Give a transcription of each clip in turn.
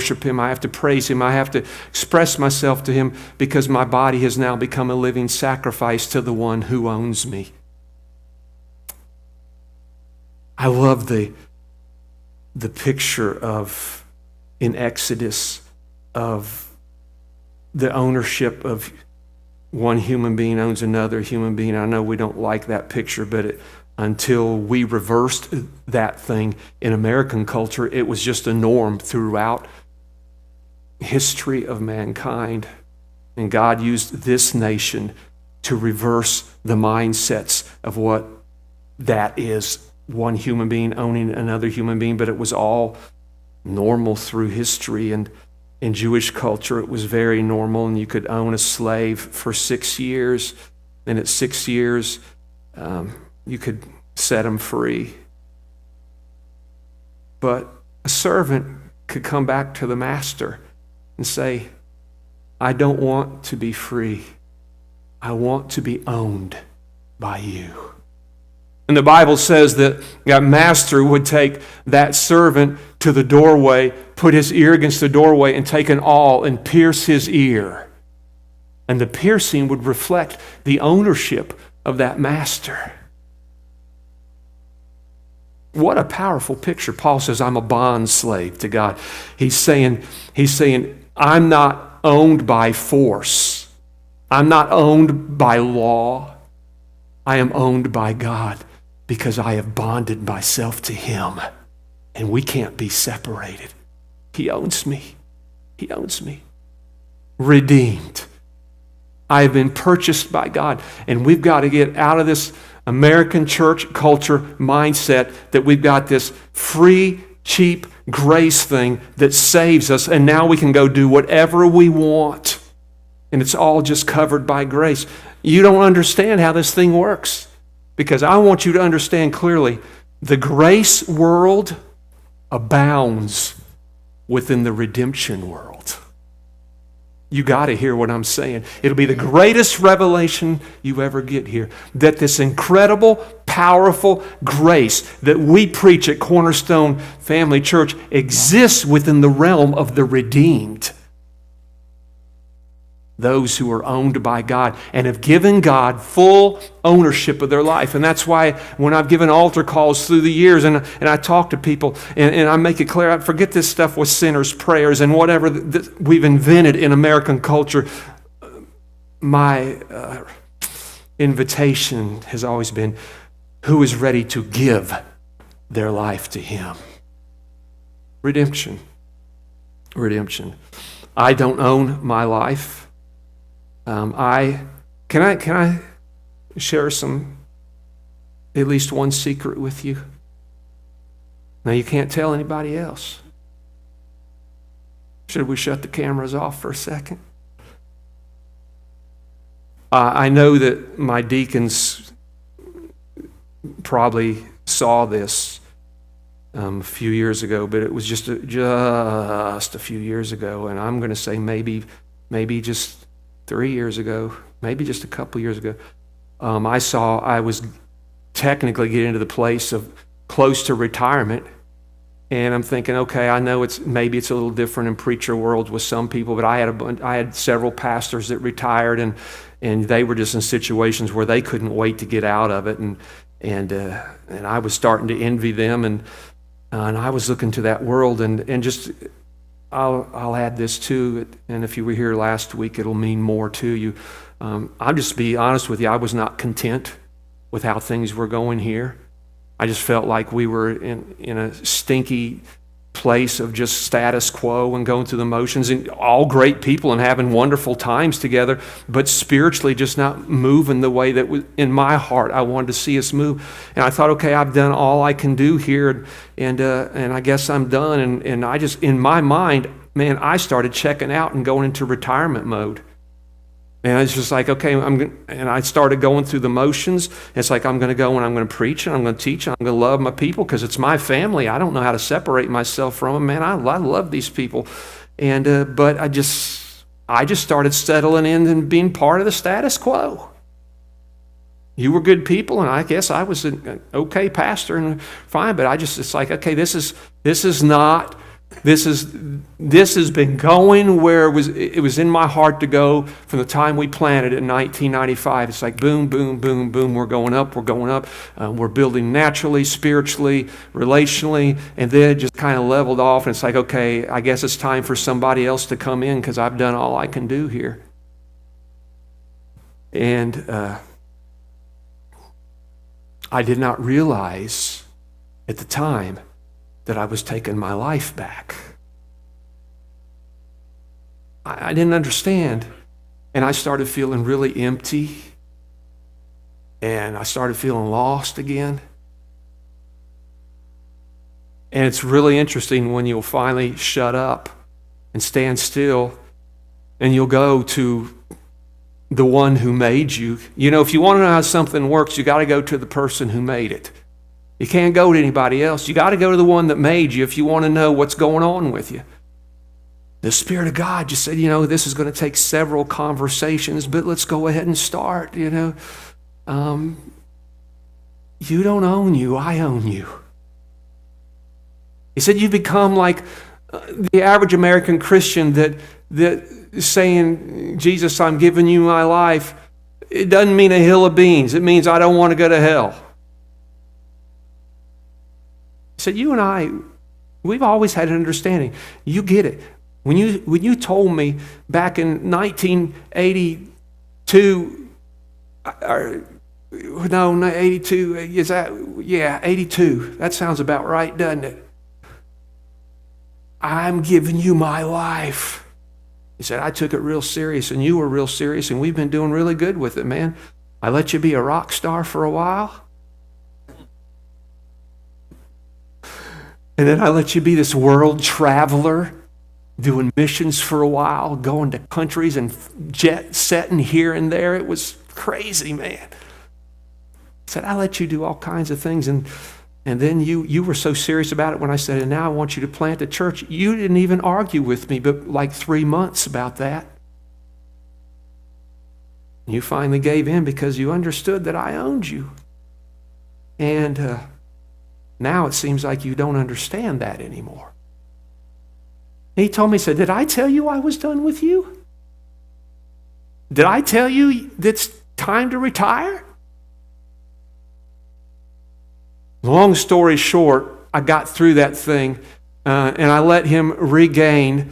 worship Him. I have to praise Him. I have to express myself to Him because my body has now become a living sacrifice to the one who owns me. I love the picture of, in Exodus, of the ownership of one human being owns another human being. I know we don't like that picture, but until we reversed that thing in American culture, it was just a norm throughout history of mankind. And God used this nation to reverse the mindsets of what that is, one human being owning another human being, but it was all normal through history. And in Jewish culture, it was very normal, and you could own a slave for 6 years. And at 6 years, you could set him free. But a servant could come back to the master and say, I don't want to be free. I want to be owned by you. And the Bible says that that master would take that servant to the doorway, put his ear against the doorway, and take an awl and pierce his ear. And the piercing would reflect the ownership of that master. What a powerful picture. Paul says, I'm a bond slave to God. He's saying, I'm not owned by force. I'm not owned by law. I am owned by God because I have bonded myself to Him. And we can't be separated. He owns me. He owns me. Redeemed. I have been purchased by God. And we've got to get out of this American church culture mindset that we've got this free, cheap grace thing that saves us, and now we can go do whatever we want. And it's all just covered by grace. You don't understand how this thing works, because I want you to understand clearly, the grace world abounds within the redemption world. You got to hear what I'm saying. It'll be the greatest revelation you ever get here, that this incredible, powerful grace that we preach at Cornerstone Family Church exists within the realm of the redeemed. Those who are owned by God and have given God full ownership of their life. And that's why when I've given altar calls through the years and I talk to people and I make it clear, I forget this stuff with sinners' prayers and whatever that we've invented in American culture. My invitation has always been, who is ready to give their life to Him? Redemption. Redemption. I don't own my life. Can I share at least one secret with you? Now, you can't tell anybody else. Should we shut the cameras off for a second? I know that my deacons probably saw this a few years ago, but it was just a few years ago, and I'm going to say maybe just 3 years ago, maybe just a couple years ago, I was technically getting to the place of close to retirement, and I'm thinking, okay, I know maybe it's a little different in preacher world with some people, but I had several pastors that retired, and they were just in situations where they couldn't wait to get out of it, and I was starting to envy them, and I was looking to that world, and just. I'll add this too, and if you were here last week, it'll mean more to you. I'll just be honest with you, I was not content with how things were going here. I just felt like we were in a stinky place of just status quo and going through the motions, and all great people and having wonderful times together, but spiritually just not moving the way that in my heart I wanted to see us move. And I thought, okay, I've done all I can do here, and I guess I'm done. And I just, in my mind, man, I started checking out and going into retirement mode. And it's just like, okay, and I started going through the motions. It's like, I'm going to go and I'm going to preach and I'm going to teach and I'm going to love my people because it's my family. I don't know how to separate myself from them. Man, I love these people. And but I just started settling in and being part of the status quo. You were good people, and I guess I was an okay pastor and fine, but it's like, okay, this is not This has been going where it was in my heart to go from the time we planted in 1995. It's like boom, boom, boom, boom. We're going up. We're going up. We're building naturally, spiritually, relationally, and then it just kind of leveled off. And it's like, okay, I guess it's time for somebody else to come in because I've done all I can do here. And I did not realize at the time that I was taking my life back. I didn't understand. And I started feeling really empty. And I started feeling lost again. And it's really interesting when you'll finally shut up and stand still and you'll go to the one who made you. You know, if you want to know how something works, you got to go to the person who made it. You can't go to anybody else. You got to go to the one that made you if you want to know what's going on with you. The Spirit of God just said, you know, this is going to take several conversations, but let's go ahead and start, you know. You don't own you, I own you. He said you become like the average American Christian that is saying, Jesus, I'm giving you my life. It doesn't mean a hill of beans. It means I don't want to go to hell. He said, you and I, we've always had an understanding. You get it. When you told me back in 1982, no, 82, is that, yeah, 82. That sounds about right, doesn't it? I'm giving you my life. He said, I took it real serious, and you were real serious, and we've been doing really good with it, man. I let you be a rock star for a while. And then I let you be this world traveler, doing missions for a while, going to countries and jet setting here and there. It was crazy, man. He said, I let you do all kinds of things. And then you were so serious about it when I said, and now I want you to plant a church. You didn't even argue with me, but like 3 months about that. You finally gave in because you understood that I owned you. And now it seems like you don't understand that anymore. He told me, he said, did I tell you I was done with you? Did I tell you it's time to retire? Long story short, I got through that thing and I let him regain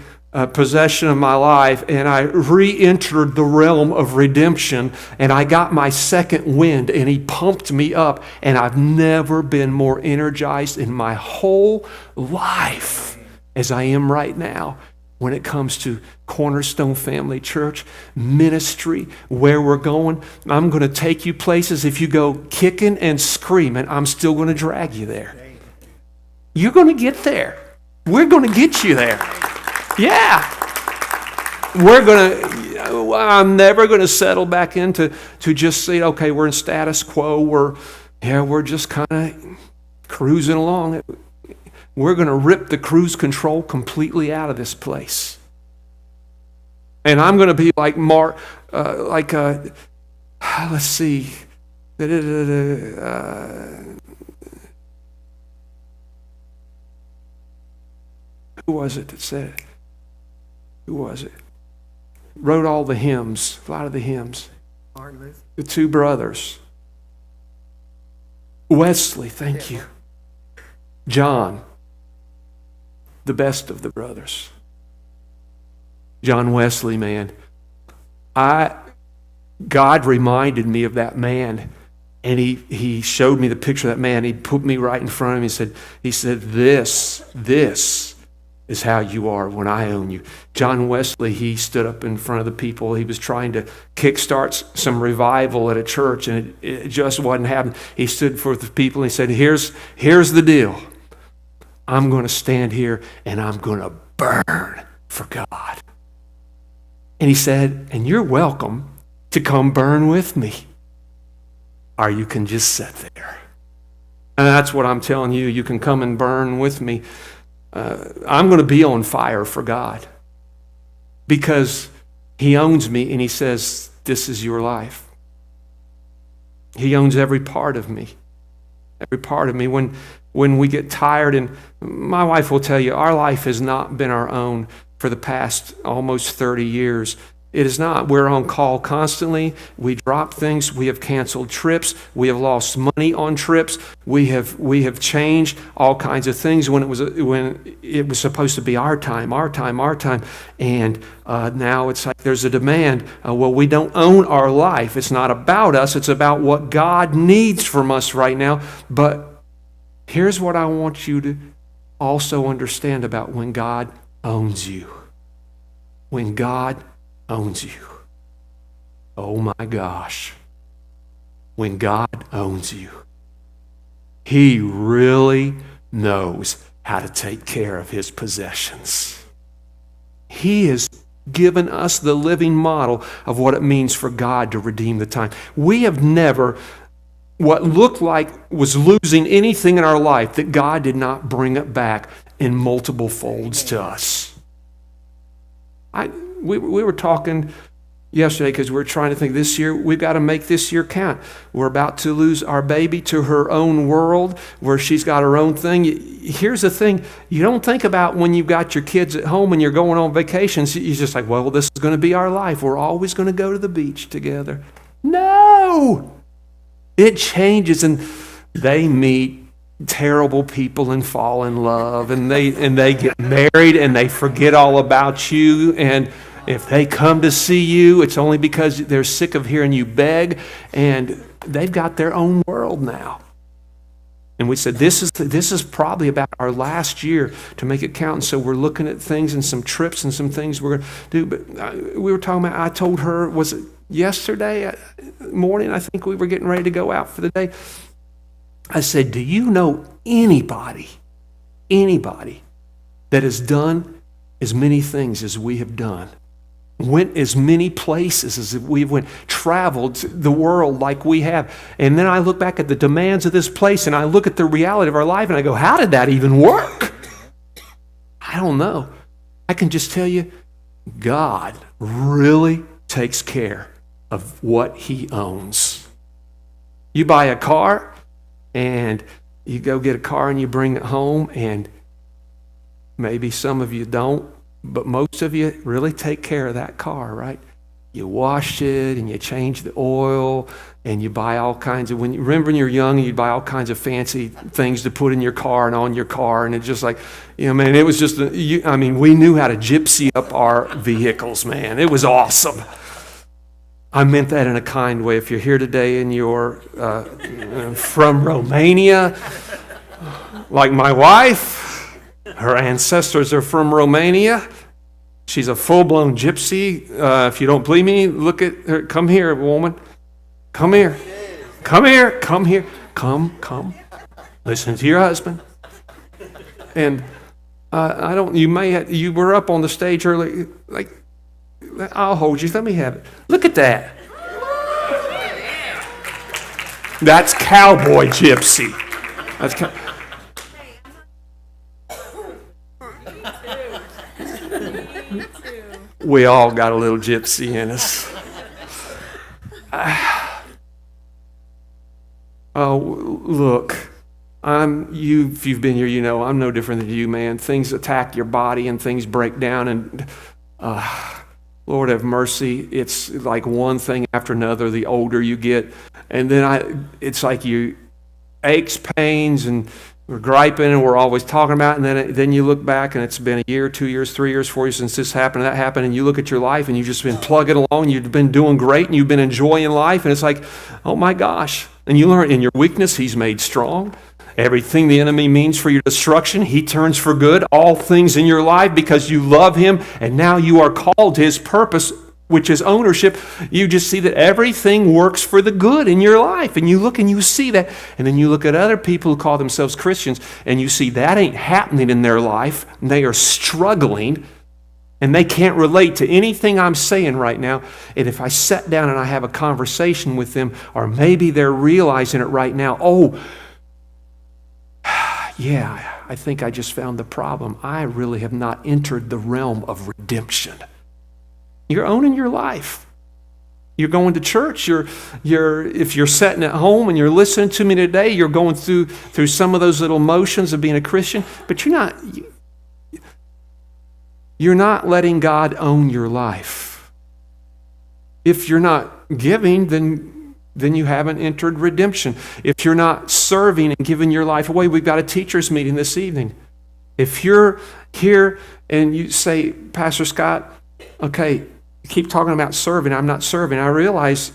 possession of my life, and I re-entered the realm of redemption, and I got my second wind, and he pumped me up, and I've never been more energized in my whole life as I am right now when it comes to Cornerstone Family Church, ministry, where we're going. I'm going to take you places. If you go kicking and screaming, I'm still going to drag you there. You're going to get there. We're going to get you there. Yeah. I'm never going to settle back into just say, okay, we're in status quo. We're just kind of cruising along. We're going to rip the cruise control completely out of this place. And I'm going to be like Mark, let's see. Who was it that said it? Who was it? Wrote all the hymns, a lot of the hymns. The two brothers. Wesley, thank you. John, the best of the brothers. John Wesley, man. God reminded me of that man, and he showed me the picture of that man. He put me right in front of him. He said, this is how you are when I own you. John Wesley, he stood up in front of the people. He was trying to kickstart some revival at a church, and it just wasn't happening. He stood for the people and he said, here's the deal. I'm going to stand here and I'm going to burn for God. And he said, and you're welcome to come burn with me. Or you can just sit there. And that's what I'm telling you. You can come and burn with me. I'm going to be on fire for God because he owns me, and he says, this is your life. He owns every part of me. Every part of me. When when we get tired. And my wife will tell you, our life has not been our own for the past almost 30 years. It is not. We're on call constantly. We drop things. We have canceled trips. We have lost money on trips. We have changed all kinds of things when it was supposed to be our time. And now it's like there's a demand. Well, we don't own our life. It's not about us. It's about what God needs from us right now. But here's what I want you to also understand about when God owns you. When God owns you. Oh my gosh. When God owns you, He really knows how to take care of His possessions. He has given us the living model of what it means for God to redeem the time. We have never, what looked like was losing anything in our life, that God did not bring it back in multiple folds to us. We were talking yesterday because we were trying to think this year, we've got to make this year count. We're about to lose our baby to her own world where she's got her own thing. Here's the thing. You don't think about when you've got your kids at home and you're going on vacations. You're just like, well, this is going to be our life. We're always going to go to the beach together. No! It changes, and they meet terrible people and fall in love, and they get married and they forget all about you. And if they come to see you, it's only because they're sick of hearing you beg, and they've got their own world now. And we said, this is probably about our last year to make it count. And so we're looking at things and some trips and some things we're going to do. But we were talking about, I told her, was it yesterday morning, I think we were getting ready to go out for the day. I said, do you know anybody that has done as many things as we have done? Went as many places as we've went, traveled the world like we have. And then I look back at the demands of this place and I look at the reality of our life and I go, how did that even work? I don't know. I can just tell you, God really takes care of what He owns. You buy a car and you go get a car and you bring it home, and maybe some of you don't, but most of you really take care of that car, right? You wash it and you change the oil and you buy all kinds of, remember when you're young, you'd buy all kinds of fancy things to put in your car and on your car, and it's just like, man, it was just, we knew how to gypsy up our vehicles, man. It was awesome. I meant that in a kind way. If you're here today and you're from Romania, like my wife, her ancestors are from Romania. She's a full-blown gypsy. If you don't believe me, look at her. Come here, woman. Come here. Come here. Come here. Come. Listen to your husband. And you were up on the stage early, like, I'll hold you. Let me have it. Look at that. That's cowboy gypsy. We all got a little gypsy in us. Oh, look. If you've been here, you know I'm no different than you, man. Things attack your body and things break down, and Lord have mercy, it's like one thing after another the older you get. And then it's like you aches, pains, and we're griping and we're always talking about it. And then you look back and it's been a year, 2 years, 3 years, 4 years since this happened and that happened. And you look at your life and you've just been plugging along. You've been doing great and you've been enjoying life. And it's like, oh my gosh. And you learn in your weakness, He's made strong. Everything the enemy means for your destruction, He turns for good. All things in your life because you love Him, and now you are called to His purpose, which is ownership. You just see that everything works for the good in your life, and you look and you see that. And then you look at other people who call themselves Christians, and you see that ain't happening in their life. They are struggling, and they can't relate to anything I'm saying right now. And if I sat down and I have a conversation with them, or maybe they're realizing it right now, yeah, I think I just found the problem. I really have not entered the realm of redemption. You're owning your life. You're going to church. If you're sitting at home and you're listening to me today, you're going through some of those little motions of being a Christian, but you're not letting God own your life. If you're not giving, then you haven't entered redemption. If you're not serving and giving your life away, we've got a teachers meeting this evening. If you're here and you say, Pastor Scott, okay, you keep talking about serving, I'm not serving. I realize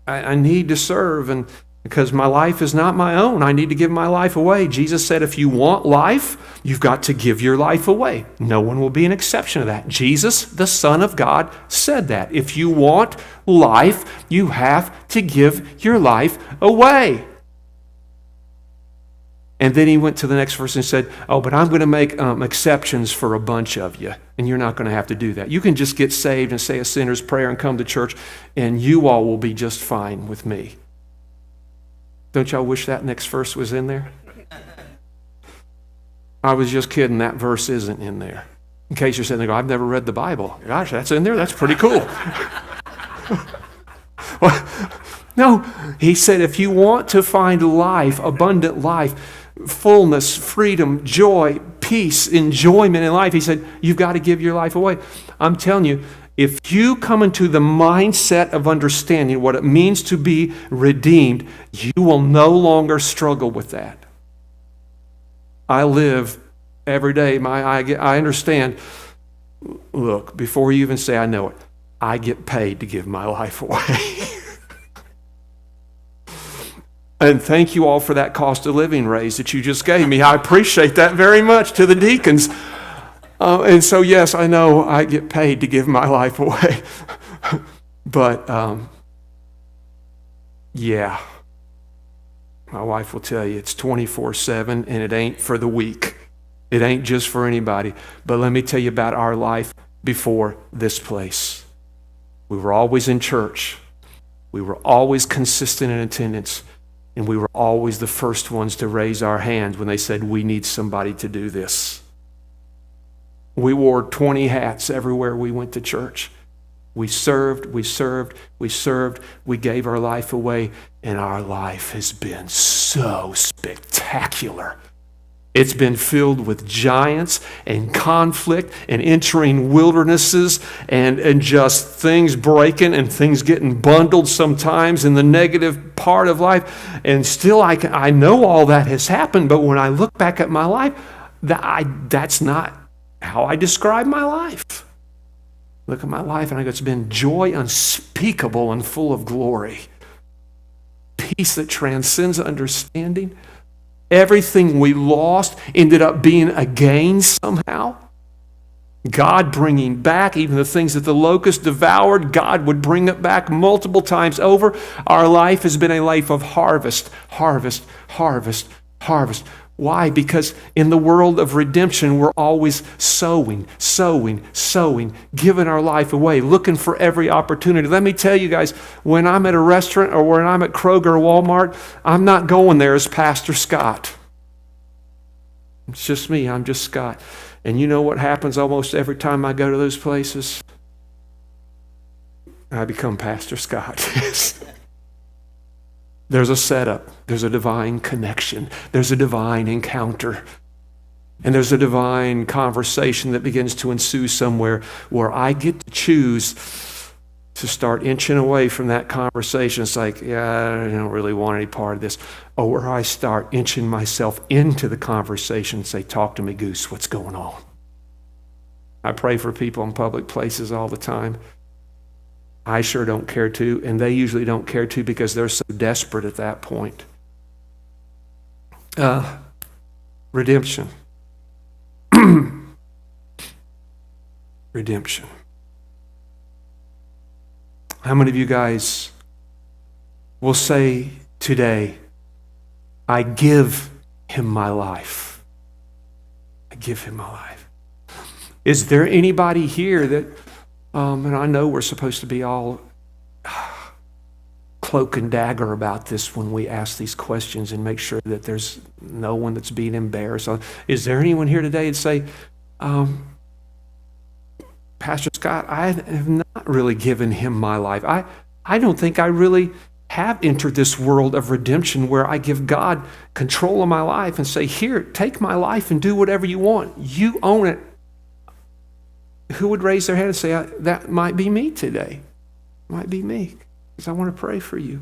I need to serve, and because my life is not my own, I need to give my life away. Jesus said, if you want life, you've got to give your life away. No one will be an exception to that. Jesus, the Son of God, said that. If you want life, you have to give your life away. And then he went to the next verse and said, oh, but I'm going to make exceptions for a bunch of you, and you're not going to have to do that. You can just get saved and say a sinner's prayer and come to church, and you all will be just fine with me. Don't y'all wish that next verse was in there? I was just kidding. That verse isn't in there. In case you're sitting there, I've never read the Bible. Gosh, that's in there? That's pretty cool. No, he said, if you want to find life, abundant life, fullness, freedom, joy, peace, enjoyment in life, he said, you've got to give your life away. I'm telling you, if you come into the mindset of understanding what it means to be redeemed, you will no longer struggle with that. I live every day. I understand. Look, before you even say I know it, I get paid to give my life away. And thank you all for that cost of living raise that you just gave me. I appreciate that very much, to the deacons. And so, yes, I know I get paid to give my life away. But, yeah, my wife will tell you it's 24/7, and it ain't for the weak. It ain't just for anybody. But let me tell you about our life before this place. We were always in church. We were always consistent in attendance. And we were always the first ones to raise our hands when they said, we need somebody to do this. We wore 20 hats everywhere we went to church. We served, we gave our life away, and our life has been so spectacular. It's been filled with giants and conflict and entering wildernesses and just things breaking and things getting bundled sometimes in the negative part of life. And still I know all that has happened, but when I look back at my life, that's not how I describe my life. Look at my life and I go, it's been joy unspeakable and full of glory. Peace that transcends understanding. Everything we lost ended up being a gain somehow. God bringing back even the things that the locust devoured, God would bring it back multiple times over. Our life has been a life of harvest, harvest, harvest, harvest. Why? Because in the world of redemption, we're always sowing, giving our life away, looking for every opportunity. Let me tell you guys, when I'm at a restaurant or when I'm at Kroger or Walmart, I'm not going there as Pastor Scott. It's just me. I'm just Scott. And you know what happens almost every time I go to those places? I become Pastor Scott. There's a setup. There's a divine connection. There's a divine encounter. And there's a divine conversation that begins to ensue somewhere where I get to choose to start inching away from that conversation. It's like, yeah, I don't really want any part of this. Or I start inching myself into the conversation and say, talk to me, Goose, what's going on? I pray for people in public places all the time. I sure don't care to, and they usually don't care to because they're so desperate at that point. Redemption. Redemption. How many of you guys will say today, I give him my life? I give him my life. Is there anybody here that, and I know we're supposed to be all cloak and dagger about this when we ask these questions and make sure that there's no one that's being embarrassed. Is there anyone here today that say, Pastor Scott, I have not really given him my life. I don't think I really have entered this world of redemption where I give God control of my life and say, here, take my life and do whatever you want. You own it. Who would raise their hand and say, that might be me today? Might be me, because I want to pray for you.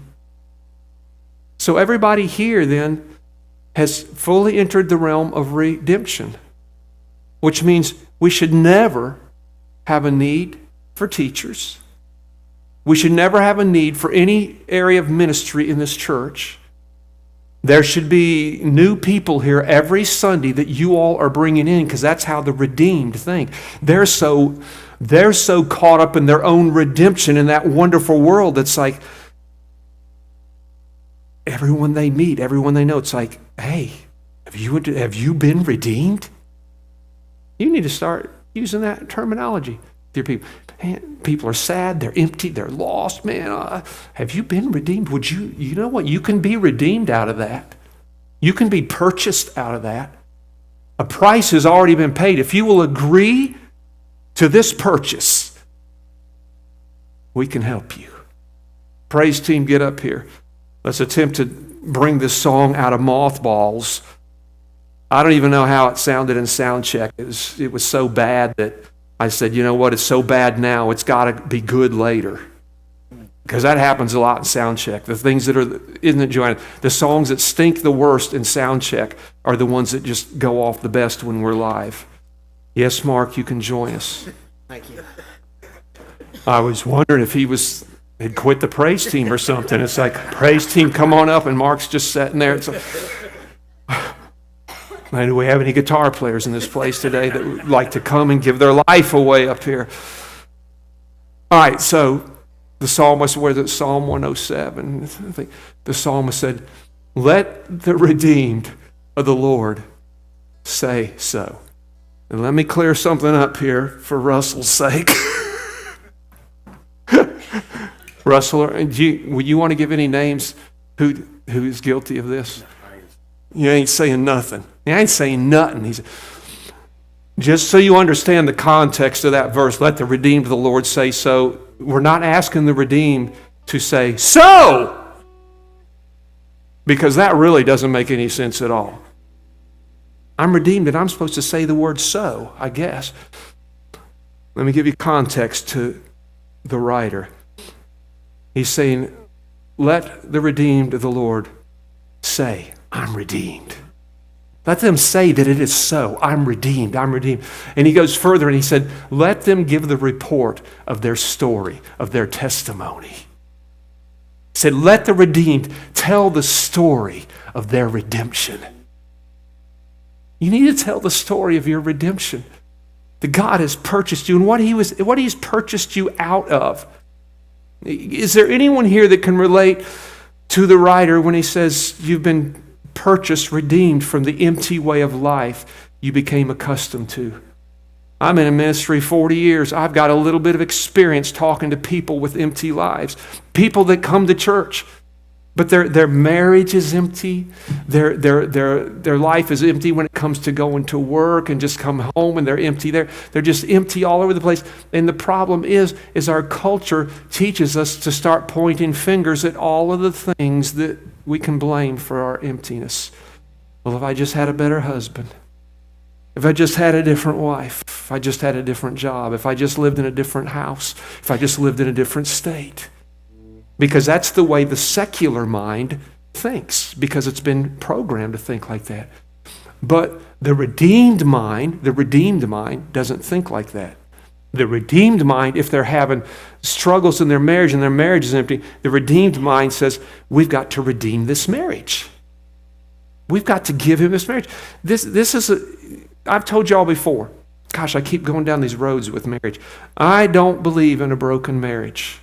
So everybody here then has fully entered the realm of redemption, which means we should never have a need for teachers. We should never have a need for any area of ministry in this church. There should be new people here every Sunday that you all are bringing in, because that's how the redeemed think. They're so caught up in their own redemption in that wonderful world that's like, everyone they meet, everyone they know, it's like, hey, have you been redeemed? You need to start using that terminology with your people. Man, people are sad, they're empty, they're lost. Man, have you been redeemed? You know what? You can be redeemed out of that. You can be purchased out of that. A price has already been paid. If you will agree to this purchase, we can help you. Praise team, get up here. Let's attempt to bring this song out of mothballs. I don't even know how it sounded in sound check. It was so bad that I said, you know what, it's so bad now, it's got to be good later. Because that happens a lot in sound check. The things that isn't it, Joanna? The songs that stink the worst in sound check are the ones that just go off the best when we're live. Yes, Mark, you can join us. Thank you. I was wondering if he'd quit the praise team or something. It's like, praise team, come on up, and Mark's just sitting there. It's like, man, do we have any guitar players in this place today that would like to come and give their life away up here? All right, so the psalmist, where's it? Psalm 107. I think the psalmist said, let the redeemed of the Lord say so. And let me clear something up here for Russell's sake. Russell, would you want to give any names who's guilty of this? You ain't saying nothing. He ain't saying nothing. He's just so you understand the context of that verse, let the redeemed of the Lord say so. We're not asking the redeemed to say so, because that really doesn't make any sense at all. I'm redeemed and I'm supposed to say the word so, I guess. Let me give you context to the writer. He's saying, let the redeemed of the Lord say, I'm redeemed. Let them say that it is so. I'm redeemed. I'm redeemed. And he goes further and he said, let them give the report of their story, of their testimony. He said, let the redeemed tell the story of their redemption. You need to tell the story of your redemption. That God has purchased you and what He's purchased you out of. Is there anyone here that can relate to the writer when he says you've been purchased, redeemed from the empty way of life you became accustomed to? I'm in a ministry 40 years. I've got a little bit of experience talking to people with empty lives. People that come to church, but their marriage is empty. Their life is empty when it comes to going to work and just come home and they're empty. They're just empty all over the place. And the problem is our culture teaches us to start pointing fingers at all of the things that we can blame for our emptiness. Well, if I just had a better husband, if I just had a different wife, if I just had a different job, if I just lived in a different house, if I just lived in a different state. Because that's the way the secular mind thinks, because it's been programmed to think like that. But the redeemed mind doesn't think like that. The redeemed mind, if they're having struggles in their marriage and their marriage is empty, the redeemed mind says, we've got to redeem this marriage. We've got to give him this marriage. I've told y'all before, gosh, I keep going down these roads with marriage. I don't believe in a broken marriage.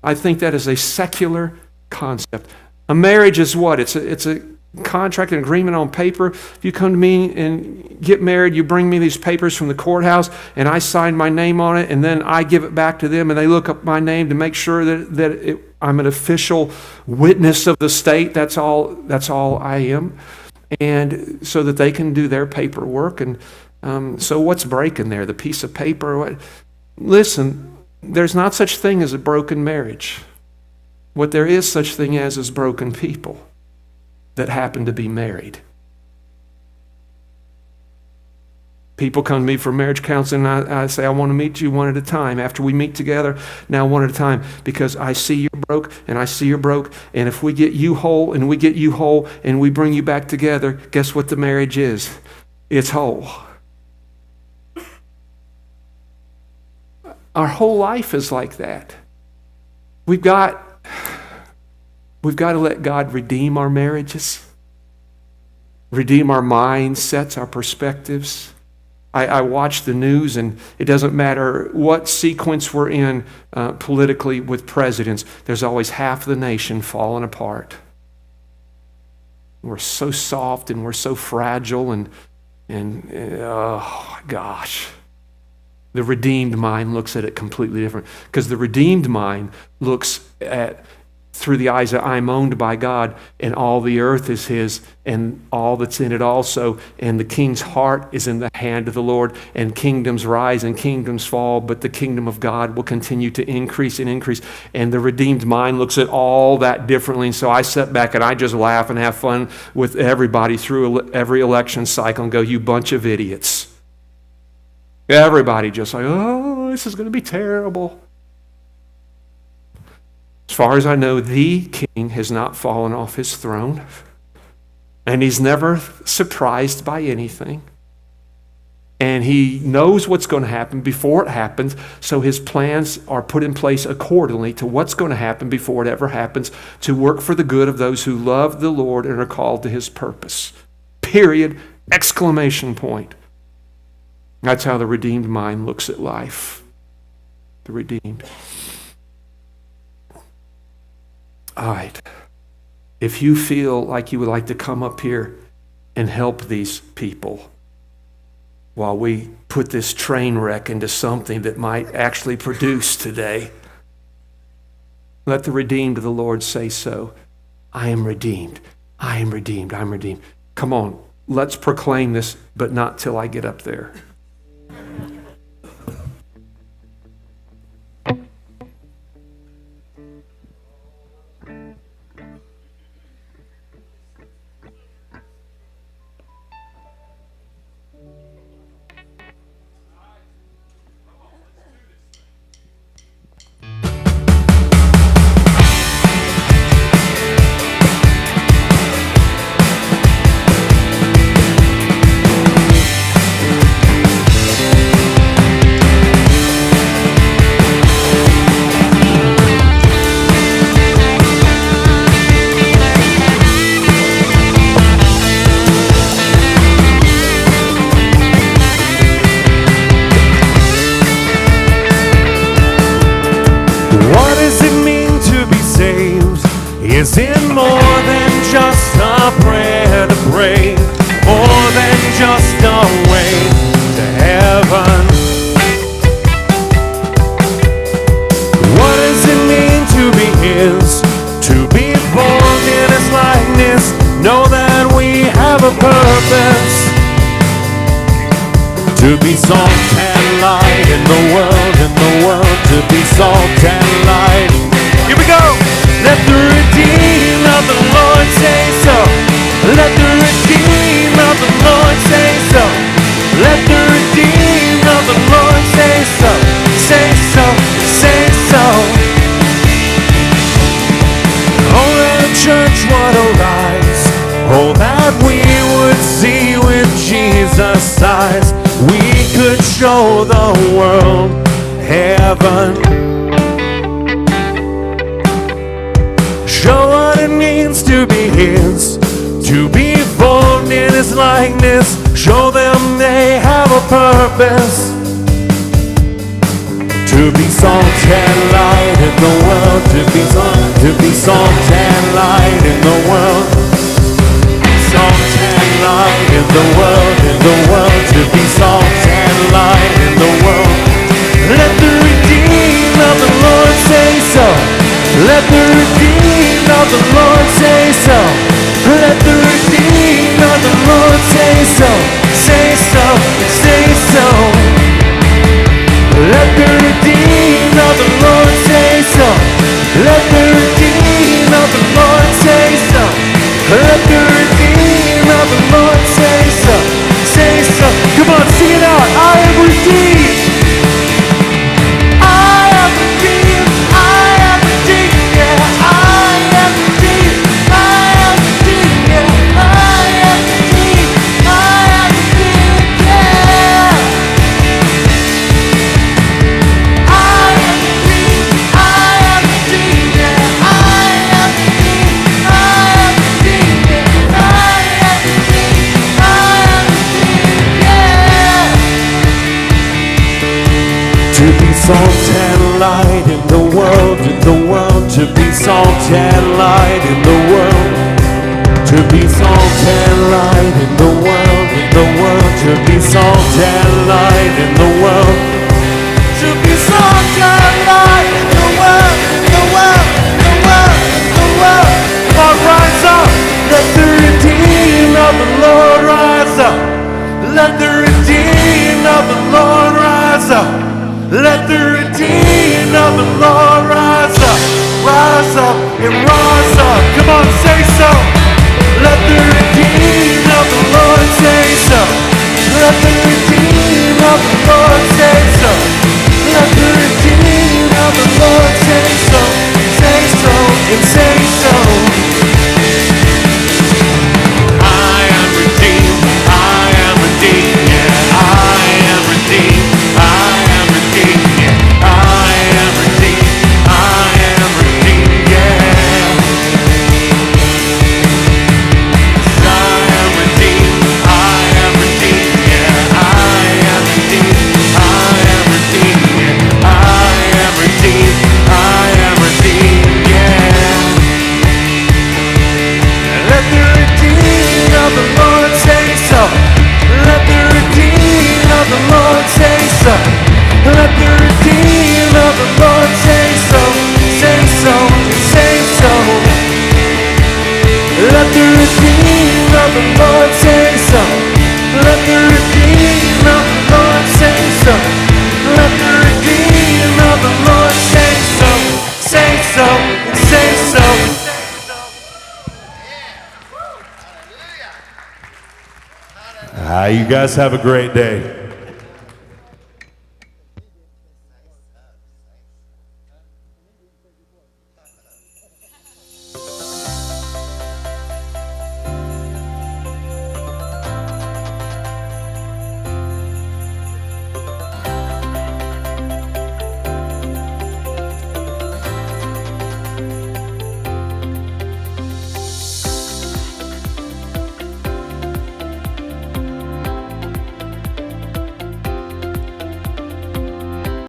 I think that is a secular concept. A marriage is what? It's a contract, an agreement on paper. If you come to me and get married, you bring me these papers from the courthouse, and I sign my name on it, and then I give it back to them, and they look up my name to make sure that I'm an official witness of the state. That's all I am, and so that they can do their paperwork. And so what's breaking there? The piece of paper? What? Listen. There's not such thing as a broken marriage. What there is such thing as is broken people that happen to be married. People come to me for marriage counseling, and I say, I want to meet you one at a time. After we meet together, now one at a time, because I see you're broke, and I see you're broke, and if we get you whole, and we get you whole, and we bring you back together, guess what the marriage is? It's whole. Our whole life is like that. We've got to let God redeem our marriages, redeem our mindsets, our perspectives. I watch the news, and it doesn't matter what sequence we're in politically with presidents, there's always half the nation falling apart. We're so soft and we're so fragile, and oh gosh. The redeemed mind looks at it completely different, because the redeemed mind looks at through the eyes that I'm owned by God, and all the earth is his, and all that's in it also, and the king's heart is in the hand of the Lord, and kingdoms rise and kingdoms fall, but the kingdom of God will continue to increase and increase. And the redeemed mind looks at all that differently. And so I sit back and I just laugh and have fun with everybody through every election cycle and go, you bunch of idiots. Everybody just like, oh, this is going to be terrible. As far as I know, the king has not fallen off his throne, and he's never surprised by anything. And he knows what's going to happen before it happens, so his plans are put in place accordingly to what's going to happen before it ever happens, to work for the good of those who love the Lord and are called to his purpose. Period. Exclamation point. That's how the redeemed mind looks at life. The redeemed. All right. If you feel like you would like to come up here and help these people while we put this train wreck into something that might actually produce today, let the redeemed of the Lord say so. I am redeemed. I am redeemed. I'm redeemed. Come on, let's proclaim this, but not till I get up there. Is it more than just a prayer to pray, more than just a way to heaven? What does it mean to be his, to be formed in his likeness, know that we have a purpose, to be salt and light in the world, to be salt and light. Here we go! Let the redeemed of the Lord say so. Let the redeemed of the Lord say so. Let the redeemed of the Lord say so. Say so, say so. Oh, that the church would arise. Oh, that we would see with Jesus' eyes. We could show the world heaven. Show what it means to be his, to be formed in his likeness. Show them they have a purpose, to be salt and light in the world, to be salt and light in the world, salt and light in the world, to be salt and light in the world. Let the redeemed of the Lord say so. Let the redeemed of the Lord say so. Let the redeemed of the Lord say so. Say so, say so. Let the redeemed of the Lord say so. Let the redeemed salt and light in the world, to be salt and light in the world, to be salt and light in the world, to be salt and light in the world, to be salt and light in the world, the world, the world, the world. Come on, rise up, let the redeemed of the Lord rise up. Let the redeemed of the Lord rise up. Let the redeemed of the Lord rise up. Rise up and rise up. Come on, say so. Let the redeemed of the Lord say so. Let the redeemed of the Lord say so. Let the redeemed of the Lord say so. Say so and say so. I am redeemed. I am redeemed. Yeah, I am redeemed. I am redeemed. Yeah, I am redeemed. I am redeemed. Yeah. I am redeemed. I am redeemed. Yeah, I am redeemed. I am redeemed. Yeah, I am redeemed. I am redeemed. Yeah. Let the redeemed of the Lord say so. Let the redeemed of the Lord say so. Let the redeemed of the Lord say so. Say so, say so. Let the redeemed of the Lord say so. Let the redeemed of the Lord say so. Let the redeemed of the Lord say so. Say so, say so. You guys have a great day.